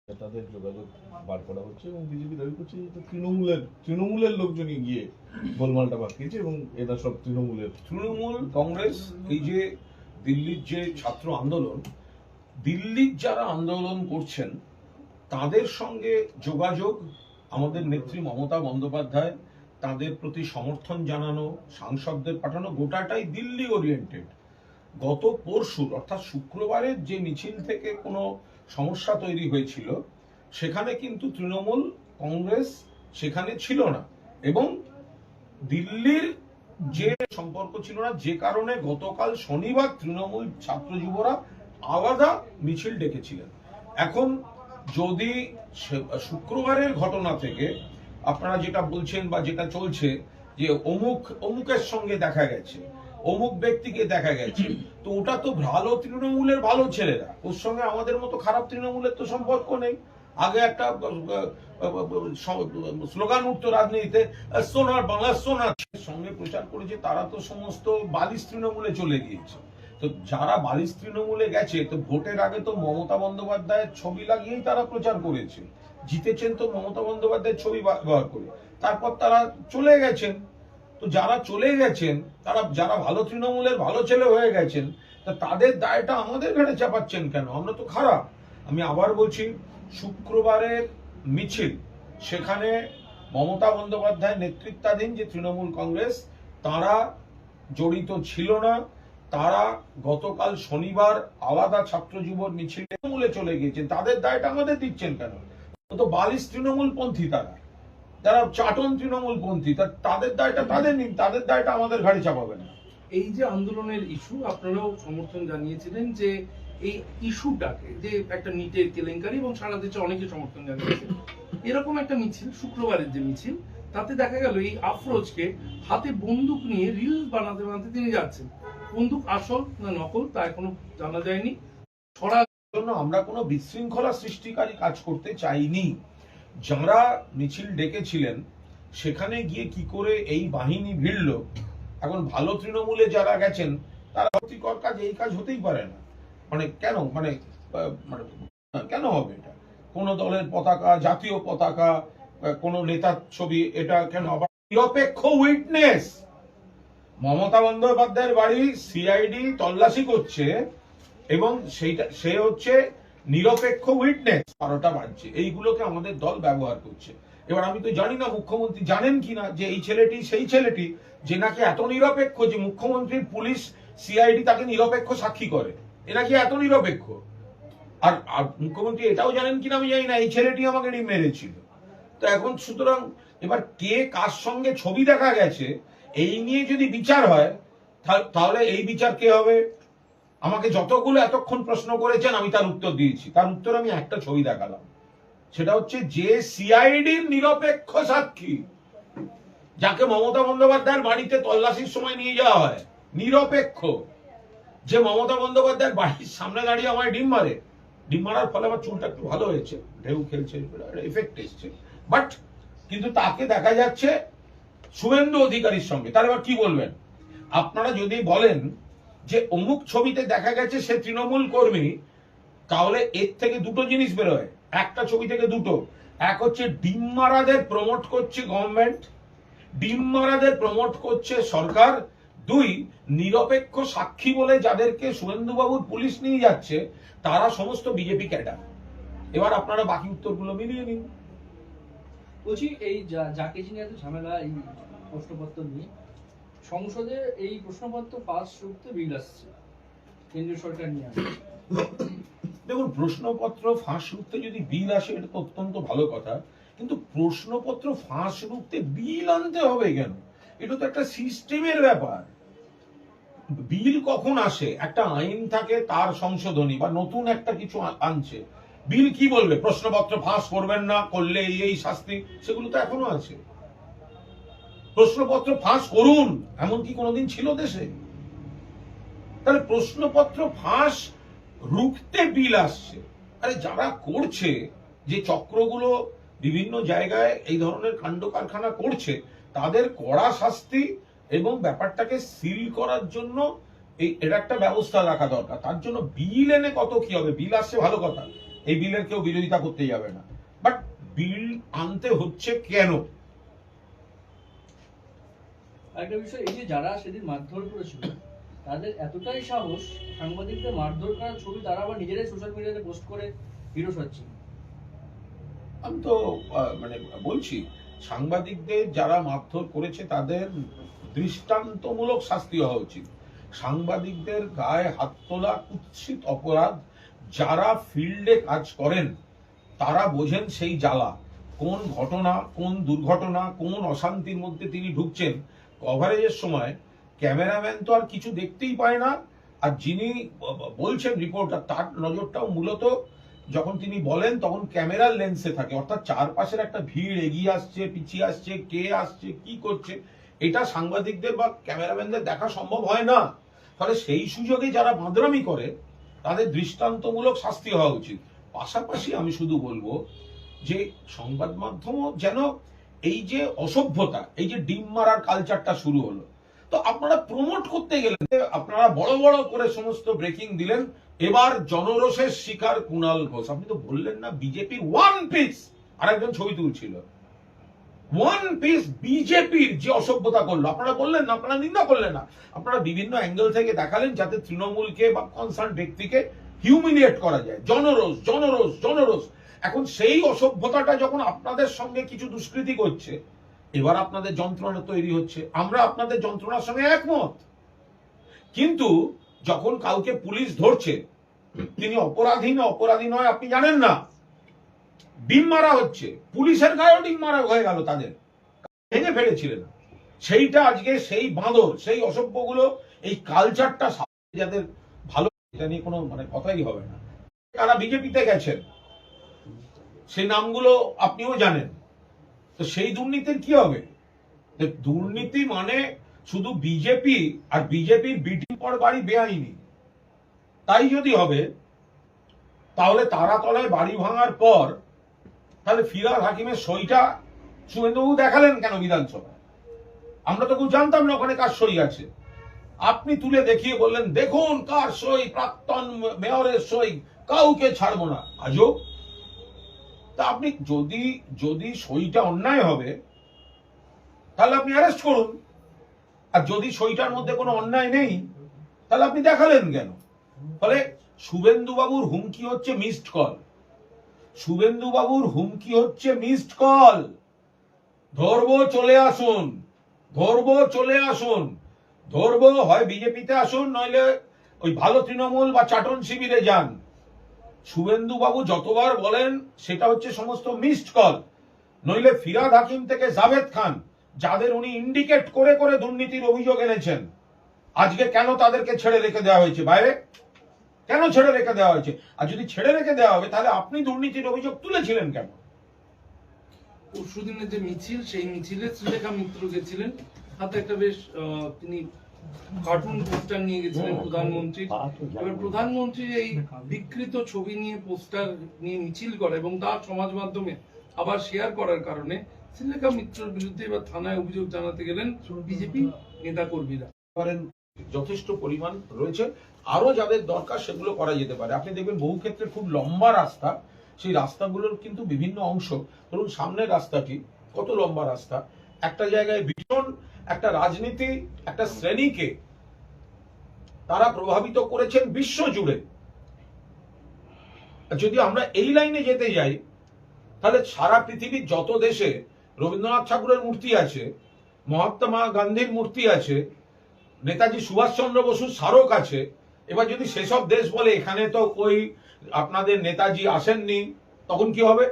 তাদের যোগাযোগ বার করা হচ্ছে এবং বিজেপি দাবি করছে যে তৃণমূলের লোকজনই গিয়ে গোলমালটা পাকিয়েছে এবং এরা সব তৃণমূল কংগ্রেস। এই যে দিল্লির যে ছাত্র আন্দোলন, দিল্লির যারা আন্দোলন করছেন তাদের সঙ্গে যোগাযোগ, আমাদের নেত্রী মমতা বন্দ্যোপাধ্যায় তাদের প্রতি সমর্থন জানানো, সাংসদদের পাঠানো, গোটাটাই দিল্লি ওরিয়েন্টেড। গত পরশুর অর্থাৎ শুক্রবারের যে মিছিল থেকে কোনো সমস্যা তৈরি হয়েছিল সেখানে কিন্তু তৃণমূল কংগ্রেস সেখানে ছিল না, এবং দিল্লির যে সম্পর্ক ছিল না, যে কারণে গতকাল শনিবার তৃণমূল ছাত্র যুবরা আলাদা মিছিল ডেকেছিলেন। এখন যদি শুক্রবারের ঘটনা থেকে আপনারা যেটা বলছেন বা যেটা চলছে যে অমুকের সঙ্গে দেখা গেছে, অমুক ব্যক্তিকে দেখা গেছে, তো ওটা তো ভালো তৃণমূলের ভালো ছেলেরা, ওর সঙ্গে আমাদের মতো খারাপ তৃণমূলের তো সম্পর্ক নেই। আগে একটা স্লোগান উঠতো রাজনীতিতে, সোনার বাংলা সোনার সঙ্গে প্রচার করেছে, তারা তো সমস্ত বালিশ তৃণমূলে চলে গিয়েছে। তো যারা বালিশ তৃণমূলে গেছে, তো ভোটের আগে তো মমতা বন্দ্যোপাধ্যায়ের ছবি লাগিয়েই তারা প্রচার করেছে, জিতেছেন তো মমতা বন্দ্যোপাধ্যায়ের ছবি ব্যবহার করে, তারপর তারা চলে গেছেন। তো যারা চলে গেছেন, তারা যারা ভালো তৃণমূলের ভালো ছেলে হয়ে গেছেন, তা তাদের দায়টা আমাদের ঘাড়ে চাপাচ্ছেন কেন? আমরা তো খারাপ। আমি আবার বলছি, শুক্রবারের মিছিল, সেখানে মমতা বন্দ্যোপাধ্যায় নেতৃত্বাধীন যে তৃণমূল কংগ্রেস তারা জড়িত ছিল না। তারা গতকাল শনিবার আলাদা ছাত্র যুবর মিছিল তৃণমূলে চলে গিয়েছেন, তাদের দায়টা আমাদের দিচ্ছেন কেন? তো বালিশ তৃণমূল পন্থী তারা, যারা চাটন তৃণমূল পন্থী, তাদের দায়টা তাদের নিন, তাদের দায়টা আমাদের ঘাড়ে চাপাবেন না। এই যে আন্দোলনের ইস্যু, আপনারাও সমর্থন জানিয়েছিলেন যে এই ইস্যুটাকে, যে একটা নিটের কেলেঙ্কারি, এবং সারা দেশে অনেকে সমর্থন জানিয়েছেন। এরকম একটা মিছিল, শুক্রবারের যে মিছিল, তাতে দেখা গেল এই আফরোজকে হাতে বন্দুক নিয়ে রিলস বানাতে বানাতে তিনি যাচ্ছেন। বন্দুক আসল না নকল তা এখনো জানা যায়নি। জন্য আমরা কোনো বিশৃঙ্খলা সৃষ্টিকারী কাজ করতে চাইনি। যারা মিছিল ডেকেছিলেন সেখানে গিয়ে কি করে এই বাহিনী ভিড়ল, এখন ভালো তৃণমূলে যারা গেছেন তারা ক্ষতিকর কাজ, এই কাজ হতেই পারে না। মানে কেন, মানে কেন হবে এটা? কোন দলের পতাকা, জাতীয় পতাকা, কোন নেতার ছবি, এটা কেন? আবার নিরপেক্ষ উইটনেস, মমতা বন্দ্যোপাধ্যায়ের বাড়ি সিআইডি তল্লাশি করছে এবং সে হচ্ছে নিরপেক্ষ উইটনেস। 12টা বাজছে, এইগুলোকে আমাদের দল ব্যবহার করছে। এবার আমি তো জানি না মুখ্যমন্ত্রী জানেন কিনা যে এই ছেলেটি সেই ছেলেটি যে নাকি এত নিরপেক্ষ যে মুখ্যমন্ত্রীর পুলিশ সিআইডি তাকে নিরপেক্ষ সাক্ষী করে, এ নাকি এত নিরপেক্ষ। আর মুখ্যমন্ত্রী এটাও জানেন কিনা আমি জানি না, এই ছেলেটি আমাকে মেরেছিল। তো এখন সুতরাং এবার কে কার সঙ্গে ছবি দেখা গেছে এই নিয়ে যদি বিচার হয়, তাহলে এই বিচার কে হবে? আমাকে যতগুলো এতক্ষণ প্রশ্ন করেছেন আমি তার উত্তর দিয়েছি। তার উত্তর আমি একটা ছবি দেখালাম, সেটা হচ্ছে যে সিআইডির নিরপেক্ষ সাক্ষী, যাকে মমতা বন্দ্যোপাধ্যায়ের বাড়িতে তল্লাশির সময় নিয়ে যাওয়া হয়, নিরপেক্ষ, যে মমতা বন্দ্যোপাধ্যায়ের বাড়ির সামনে দাঁড়িয়ে আমায় ডিম মারে, ডিম মারার ফলে আমার চুলটা একটু ভালো হয়েছে, ঢেউ খেলছে, এফেক্ট এসছে, বাট কিন্তু তাকে দেখা যাচ্ছে শুভেন্দু অধিকারীর সঙ্গে। তার এবার কি বলবেন আপনারা? যদি বলেন যে অমুক ছবিতে দেখা গেছে সে তৃণমূল কর্মী, তাহলে এর থেকে দুটো জিনিস বেরোয়, একটা ছবি থেকে দুটো। এক হচ্ছে ডিম মারাদের প্রমোট করছে গভর্নমেন্ট, ডিম মারাদের প্রমোট করছে সরকার। দুই, নিরপেক্ষ সাক্ষী বলে যাদেরকে শুভেন্দুবাবুর পুলিশ নিয়ে যাচ্ছে তারা সমস্ত বিজেপি ক্যাডার। এবার আপনারা বাকি উত্তরগুলো মিলিয়ে নিন। বলছি, এই যাকে নিয়ে এত ঝামেলা এই প্রশ্নপত্র নিয়ে, সংসদে এই প্রশ্নপত্র পাস করতে বিল আসছে, কেন্দ্রীয় সরকার নিয়ে আসছে। দেখুন, প্রশ্নপত্র ফাঁস রুখতে যদি বিল আসে এটা তো অত্যন্ত ভালো কথা, কিন্তু প্রশ্নপত্র ফাঁস রুখতে বিল আনতে হবে কেন? এটা তো একটা সিস্টেমের ব্যাপার। বিল কখন আসে? একটা আইন থাকে, তার সংশোধনী বা নতুন একটা কিছু আনছে, বিল কি বলবে? প্রশ্নপত্র ফাঁস করবেন না, করলে এই শাস্তি, সেগুলো তো এখনো আছে। প্রশ্নপত্র ফাঁস করুন এমন কি কোনোদিন ছিল দেশে? তাহলে প্রশ্নপত্র ফাঁস রুখতে বিল আসছে। আরে যারা করছে, যে চক্রগুলো বিভিন্ন জায়গায় এই ধরনের কাণ্ড কারখানা করছে, তাদের কড়া শাস্তি এবং ব্যাপারটাকে সিল করার জন্য এটা একটা ব্যবস্থা রাখা দরকার। তার জন্য বিল এনে কত কি হবে? বিল আসছে ভালো কথা, এই বিলের কেউ বিরোধিতা করতে যাবে না, বাট বিল আনতে হচ্ছে কেন? আরেকটা বিষয়, এই যে যারা সেদিন মারধর করেছিল তাদের এতটাই সাহস, সাংবাদিকদের মারধর করার ছবি তারা আবার নিজেরাই সোশ্যাল মিডিয়াতে পোস্ট করে হিরো সাজছে। আমি তো মানে বলছি, সাংবাদিকদের যারা মারধর করেছে তাদের দৃষ্টান্তমূলক শাস্তি হওয়া উচিত। সাংবাদিকদের গায়ে হাত তোলা কুৎসিত অপরাধ। যারা ফিল্ডে কাজ করেন তারা বোঝেন সেই জ্বালা, কোন ঘটনা, কোন দুর্ঘটনা, কোন অশান্তির মধ্যে তিনি ঢুকছেন। কভারেজের সময় ক্যামেরাম্যান তো আর কিছু দেখতেই পায় না, আর যিনি বলছেন রিপোর্টার, তার নজরটাও মূলত যখন তিনি বলেন তখন ক্যামেরার লেন্সে থাকে, অর্থাৎ চারপাশের একটা ভিড় এগিয়ে আসছে, পিছিয়ে আসছে, কে আসছে, কি করছে, এটা সাংবাদিকদের বা ক্যামেরাম্যানদের দেখা সম্ভব হয় না। ফলে সেই সুযোগে যারা বাঁদরামি করে তাদের দৃষ্টান্তমূলক শাস্তি হওয়া উচিত। পাশাপাশি আমি শুধু বলবো যে সংবাদ মাধ্যমও যেন এই যে অসভ্যতা, এই যে ডিম মারার কালচারটা শুরু হলো, তো আপনারা প্রমোট করতে গেলেন, আপনারা বড় বড় করে সমস্ত ব্রেকিং দিলেন। এবার জনরোষের শিকার কুণাল ঘোষ। আপনি তো বললেন না বিজেপির ওয়ান পিস, আরেকজন ছবি তুলছিল, ওয়ান পিস বিজেপির যে অসভ্যতা করলো, আপনারা বললেন না, আপনারা নিন্দা করলেন না, আপনারা বিভিন্ন অ্যাঙ্গেল থেকে দেখালেন যাতে তৃণমূলকে বা কনসার্ন ব্যক্তিকে হিউমিলিয়েট করা যায়। জনরোষ, জনরোষ, জনরোষ। এখন সেই অসভ্যতাটা যখন আপনাদের সঙ্গে কিছু দুষ্কৃতি করছে, এবার আপনাদের যন্ত্রণা তৈরি হচ্ছে। আমরা আপনাদের যন্ত্রণার সঙ্গে একমত, কিন্তু যখন কাউকে পুলিশ ধরছে, তিনি অপরাধী না অপরাধী নয় আপনি জানেন না, ডিম মারা হচ্ছে, পুলিশের গায়েও ডিম মারা হয়ে গেল, তাদের ভেঙে ফেলেছিলেন। সেইটা আজকে সেই বাঁদর, সেই অসভ্যগুলো, এই কালচারটা যাদের ভালো, এটা নিয়ে কোনো মানে কথাই হবে না। তারা বিজেপিতে গেছেন, সেই নামগুলো আপনিও জানেন, তো সেই দুর্নীতির কি হবে? দুর্নীতি মানে শুধু বিজেপি, আর বিজেপির বিটিং পর বাড়ি বেআইনি। তাই যদি হবে তাহলে তারাতলায় বাড়ি ভাঙার পর তাহলে ফিরহাদ হাকিমের সইটা শুভেন্দুবাবু দেখালেন কেন বিধানসভায়? আমরা তো কেউ জানতাম না ওখানে কার সই আছে। আপনি তুলে দেখিয়ে বললেন দেখুন কার সই, প্রাক্তন মেয়রের সই, কাউকে ছাড়বো না। আজও তা আপনি যদি সইটা অন্যায় হবে তাহলে আপনি অ্যারেস্ট করুন, আর যদি সইটার মধ্যে কোনো অন্যায় নেই তাহলে আপনি দেখালেন কেন? ফলে শুভেন্দুবাবুর হুমকি হচ্ছে মিসড কল। শুভেন্দুবাবুর হুমকি হচ্ছে মিসড কল। ধরবো চলে আসুন, ধরবো চলে আসুন, ধরবো হয় বিজেপিতে আসুন, নইলে ওই ভালো তৃণমূল বা চাটন শিবিরে যান। শুভেন্দুবাবু যতবার বলেন সেটা হচ্ছে সমস্ত মিসড কল। নইলে ফিরহাদ হাকিম থেকে জাভেদ খান, যাদের উনি ইন্ডিকেট করে করে দুর্নীতির অভিযোগ এনেছেন, আজকে কেন তাদেরকে ছেড়ে রেখে দেওয়া হয়েছে বাইরে? কেন ছেড়ে রেখে দেওয়া হয়েছে? আর যদি ছেড়ে রেখে দেওয়া হবে তাহলে আপনি দুর্নীতির অভিযোগ তুলেছিলেন কেন? পরশুদিনের যে মিছিল, সেই মিছিলে শ্রীলেখা মিত্র গেছিলেন, হাতে একটা বেশ তিনি কার্টুন পোস্টার নিয়ে গেছিলেন প্রধানমন্ত্রী। এবার প্রধানমন্ত্রীর এই বিকৃত ছবি নিয়ে পোস্টার নিয়ে মিছিল করা এবং তার সমাজ মাধ্যমে আবার শেয়ার করার কারণে শ্রীলেখা মিত্রের বিরুদ্ধে এবার থানায় অভিযোগ জানাতে গেলেন বিজেপি নেতা কর্মীরা। যথেষ্ট পরিমাণ রয়েছে, আরো যাদের দরকার সেগুলো করা যেতে পারে। আপনি দেখবেন বহু ক্ষেত্রে খুব লম্বা রাস্তা, সেই রাস্তাগুলোর কিন্তু বিভিন্ন অংশ, ধরুন সামনের রাস্তাটি কত লম্বা রাস্তা, একটা জায়গায় ভীষণ একটা রাজনীতি, একটা শ্রেণীকে তারা প্রভাবিত করেছেন বিশ্ব জুড়ে। যদি আমরা এই লাইনে যেতে যাই তাহলে সারা পৃথিবীর যত দেশে রবীন্দ্রনাথ ঠাকুরের মূর্তি আছে, মহাত্মা গান্ধীর মূর্তি আছে, নেতাজি সুভাষচন্দ্র বসুর স্মারক আছে, এবার যদি সেসব দেশ বলে এখানে তো ওই আপনাদের নেতাজি আসেননি, তখন কি হবে?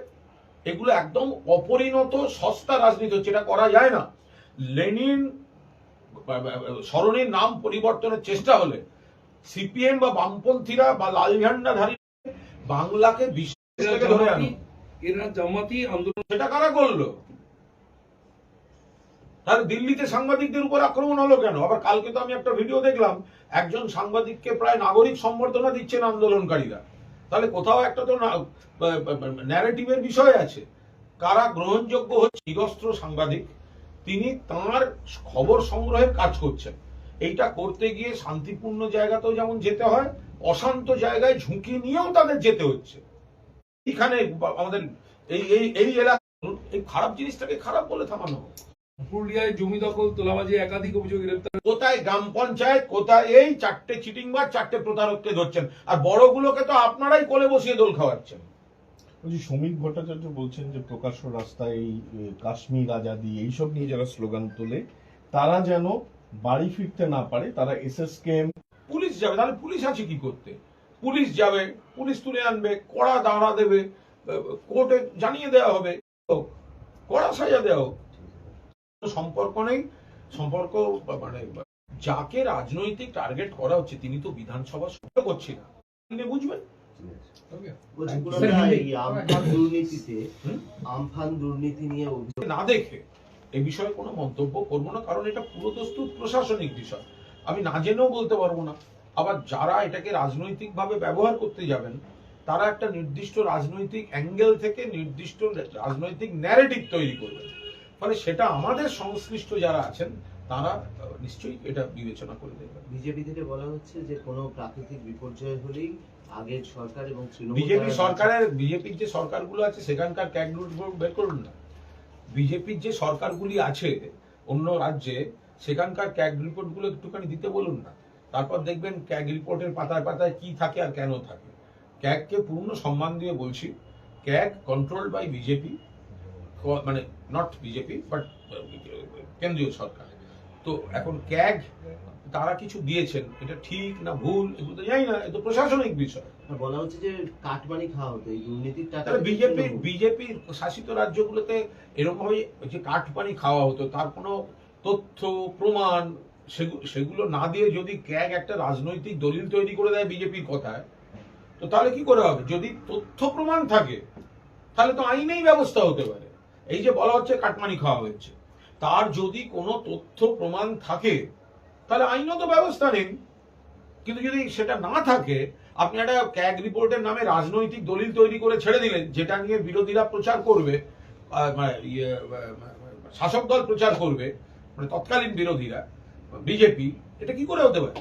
এগুলো একদম অপরিণত সস্তা রাজনীতি হচ্ছে, এটা করা যায় না। লেনিন স্মরণের নাম পরিবর্তনের চেষ্টা হলে সিপিএম বা বামপন্থীরা বা লাল ঝান্ডাধারী বাংলাকে বিশ্ব থেকে ধরে আনো, এরা জামাতি আন্দোলন, সেটা কারা করলো? তাহলে দিল্লিতে সাংবাদিকদের উপর আক্রমণ হলো কেন? আবার কালকে তো আমি একটা ভিডিও দেখলাম, একজন সাংবাদিককে প্রায় নাগরিক সম্বর্ধনা দিচ্ছেন আন্দোলনকারীরা। তাহলে কোথাও একটা তো ন্যারেটিভের বিষয় আছে। কারা গ্রহণযোগ্য হচ্ছে? নিরস্ত্র সাংবাদিক, তিনি তার খবর সংগ্রহের কাজ করছেন। এইটা করতে গিয়ে শান্তিপূর্ণ জায়গাতেও যেমন যেতে হয়, অশান্ত জায়গায় ঝুঁকি নিয়েও তাদের যেতে হচ্ছে। এখানে আমাদের এই এলাকা এই খারাপ জিনিসটাকে খারাপ বলে থামানো হোক। পুরুলিয়ায় জমি দখল তোলাবাজি একাধিক অভিযোগ গ্রেপ্তার। কোথায় গ্রাম পঞ্চায়েত, কোথায় এই 4টে চিটিংবাজ, 4টে প্রতারককে ধরছেন, আর বড়গুলোকে তো আপনারাই কোলে বসিয়ে দোল খাওয়াচ্ছেন। বলছি শ্রমিক ভট্টাচার্য বলছেন যে প্রকাশ্য রাস্তায় এই কাশ্মীর আজাদি এইসব নিয়ে যারা স্লোগান তোলে তারা যেন বাড়ি ফিরতে না পারে, তারা এসএসকেএম। পুলিশ যাবে, তাহলে পুলিশ আছে কি করতে? পুলিশ যাবে, পুলিশ তুলে আনবে, কড়া দাঁড়া দেবে, কোর্টে জানিয়ে দেওয়া হবে, কড়া সাজা দেওয়া হোক। সম্পর্ক নেই, সম্পর্ক মানে যাকে রাজনৈতিক টার্গেট করা হচ্ছে তিনি তো বিধানসভা সভ্য করছে না, তিনি বুঝবেন। আমফান দুর্নীতি নিয়ে না দেখে এই বিষয়ে কোনো মন্তব্য করবো না, কারণ এটা পুরোদস্তুর প্রশাসনিক বিষয়, আমি না জেনেও বলতে পারবো না। আবার যারা এটাকে রাজনৈতিকভাবে ব্যবহার করতে যাবেন তারা একটা নির্দিষ্ট রাজনৈতিক অ্যাঙ্গেল থেকে নির্দিষ্ট রাজনৈতিক ন্যারেটিভ তৈরি করবেন, ফলে সেটা আমাদের সংশ্লিষ্ট যারা আছেন তারা নিশ্চয়ই এটা বিবেচনা করে দেখবেন। বিজেপি থেকে বলা হচ্ছে যে কোনো প্রাকৃতিক বিপর্যয় হলেই আগের সরকার এবং বিজেপির যে সরকারগুলো আছে সেখানকার ক্যাগ রিপোর্ট বের করুন না। বিজেপির যে সরকারগুলি আছে অন্য রাজ্যে সেখানকার ক্যাগ রিপোর্টগুলো একটুখানি দিতে বলুন না, তারপর দেখবেন ক্যাগ রিপোর্টের পাতায় পাতায় কি থাকে আর কেন থাকে। ক্যাগকে পূর্ণ সম্মান দিয়ে বলছি, ক্যাগ কন্ট্রোলড বাই বিজেপি, মানে নট বিজেপি বাট কেন্দ্রীয় সরকার। তো এখন ক্যাগ তারা কিছু দিয়েছেন, এটা ঠিক না ভুল এগুলো তো জানি না, এটা প্রশাসনিক বিষয়। বলা হচ্ছে যে কাটমানি খাওয়া হতো এই দুর্নীতির টাকা। তাহলে বিজেপির শাসিত রাজ্যগুলোতে এরকম ভাবে যে কাটপানি খাওয়া হতো তার কোনো তথ্য প্রমাণ সেগুলো না দিয়ে যদি ক্যাগ একটা রাজনৈতিক দলিল তৈরি করে দেয় বিজেপির কথায়, তো তাহলে কি করে হবে? যদি তথ্য প্রমাণ থাকে তাহলে তো আইনেই ব্যবস্থা হতে পারে। এই যে বলা হচ্ছে কাটমানি খাওয়া হয়েছে, তার যদি কোনো তথ্য প্রমাণ থাকে তাহলে আইনত ব্যবস্থা নেন। কিন্তু যদি সেটা না থাকে, আপনি একটা ক্যাগ রিপোর্টের নামে রাজনৈতিক দলিল তৈরি করে ছেড়ে দিলেন, যেটা নিয়ে বিরোধীরা প্রচার করবে, শাসক দল প্রচার করবে, মানে তৎকালীন বিরোধীরা, বিজেপি, এটা কি করে হতে পারে?